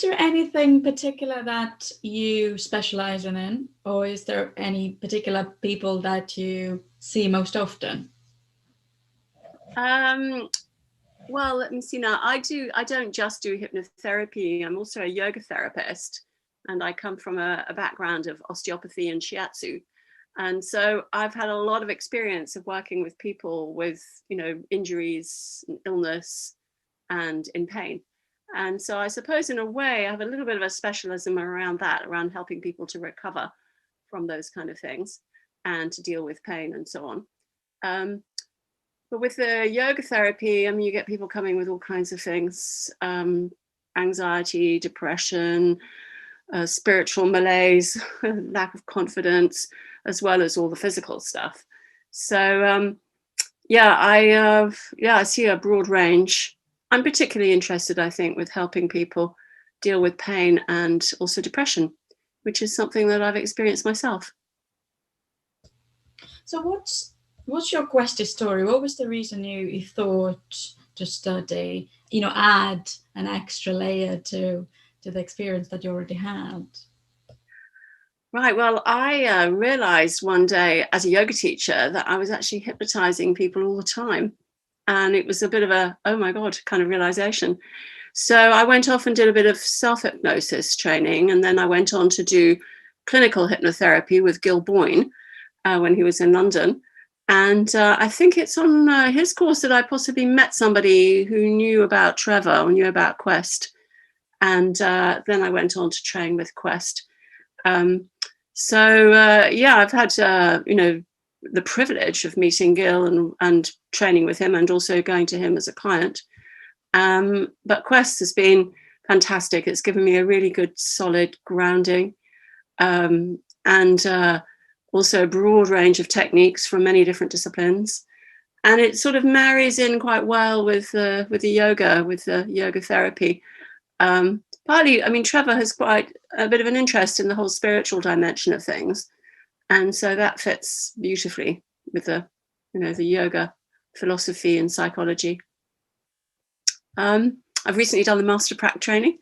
there anything particular that you specialize in, or is there any particular people that you see most often? Well, let me see now. I don't just do hypnotherapy. I'm also a yoga therapist, and I come from a background of osteopathy and shiatsu. And so I've had a lot of experience of working with people with, injuries, illness, and in pain. And so I suppose in a way I have a little bit of a specialism around that, around helping people to recover from those kind of things and to deal with pain and so on. Um, but with the yoga therapy, I mean, you get people coming with all kinds of things, anxiety, depression, spiritual malaise, lack of confidence, as well as all the physical stuff. So I see a broad range. I'm particularly interested, I think, with helping people deal with pain and also depression, which is something that I've experienced myself. So what's your quest story? What was the reason you thought to study, add an extra layer to the experience that you already had? Right. Well, I realized one day as a yoga teacher that I was actually hypnotizing people all the time. And it was a bit of a, oh my God, kind of realization. So I went off and did a bit of self-hypnosis training. And then I went on to do clinical hypnotherapy with Gil Boyne when he was in London. And I think it's on his course that I possibly met somebody who knew about Trevor or knew about Quest. And then I went on to train with Quest. I've had, the privilege of meeting Gil and training with him and also going to him as a client. But Quest has been fantastic. It's given me a really good, solid grounding and also a broad range of techniques from many different disciplines. And it sort of marries in quite well with the yoga therapy. Partly, I mean, Trevor has quite a bit of an interest in the whole spiritual dimension of things. And so that fits beautifully with the yoga philosophy and psychology. I've recently done the Master Prac training.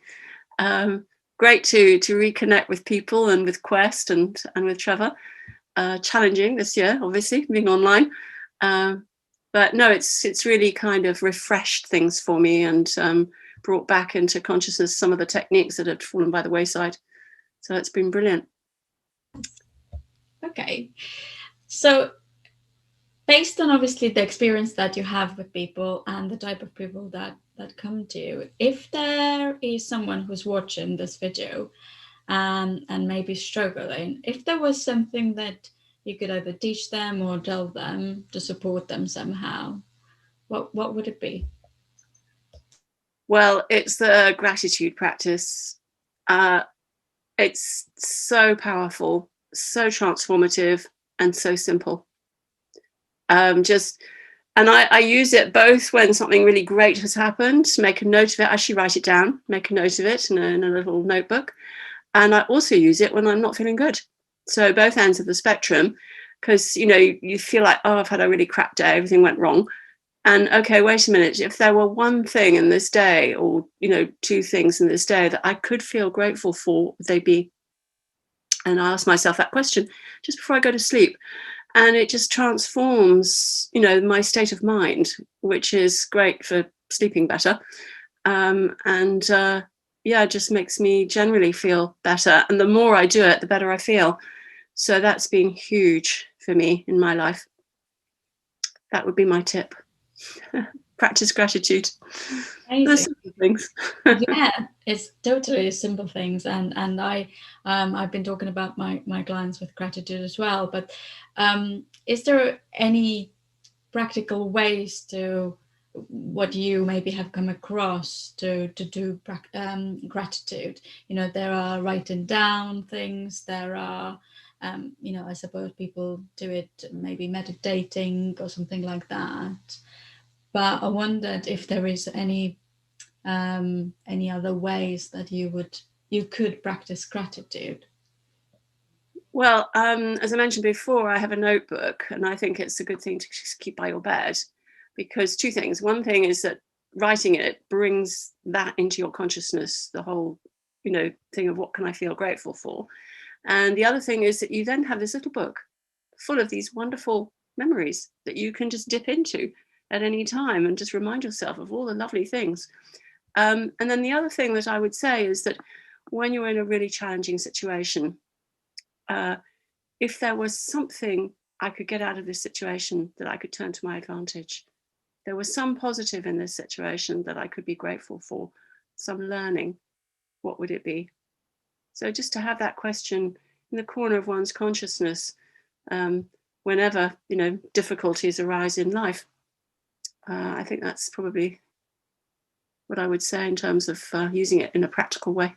Great to reconnect with people and with Quest and with Trevor. Challenging this year, obviously, being online. But no, it's really kind of refreshed things for me and brought back into consciousness some of the techniques that had fallen by the wayside. So it's been brilliant. Okay. So based on obviously the experience that you have with people and the type of people that come to you, if there is someone who's watching this video and maybe struggling, if there was something that you could either teach them or tell them to support them somehow, what would it be? Well, it's the gratitude practice. It's so powerful, so transformative, and so simple. I use it both when something really great has happened, make a note of it, actually write it down, make a note of it in a little notebook. And I also use it when I'm not feeling good. So both ends of the spectrum, because, you feel like, oh, I've had a really crap day, everything went wrong. And okay, wait a minute, if there were one thing in this day or, two things in this day that I could feel grateful for, would they be? And I ask myself that question just before I go to sleep. And it just transforms, my state of mind, which is great for sleeping better. It just makes me generally feel better. And the more I do it, the better I feel. So that's been huge for me in my life. That would be my tip. Practice gratitude. Amazing. Simple things. Yeah, it's totally simple things, and I've been talking about my clients with gratitude as well. But is there any practical ways to what you maybe have come across to do gratitude? There are writing down things. There are I suppose people do it maybe meditating or something like that. But I wondered if there is any other ways that you could practice gratitude. Well, as I mentioned before, I have a notebook, and I think it's a good thing to just keep by your bed, because two things. One thing is that writing it brings that into your consciousness, the whole thing of what can I feel grateful for. And the other thing is that you then have this little book full of these wonderful memories that you can just dip into at any time and just remind yourself of all the lovely things. And then the other thing that I would say is that when you're in a really challenging situation, if there was something I could get out of this situation that I could turn to my advantage, there was some positive in this situation that I could be grateful for, some learning, what would it be? So just to have that question in the corner of one's consciousness whenever, difficulties arise in life. I think that's probably what I would say in terms of using it in a practical way.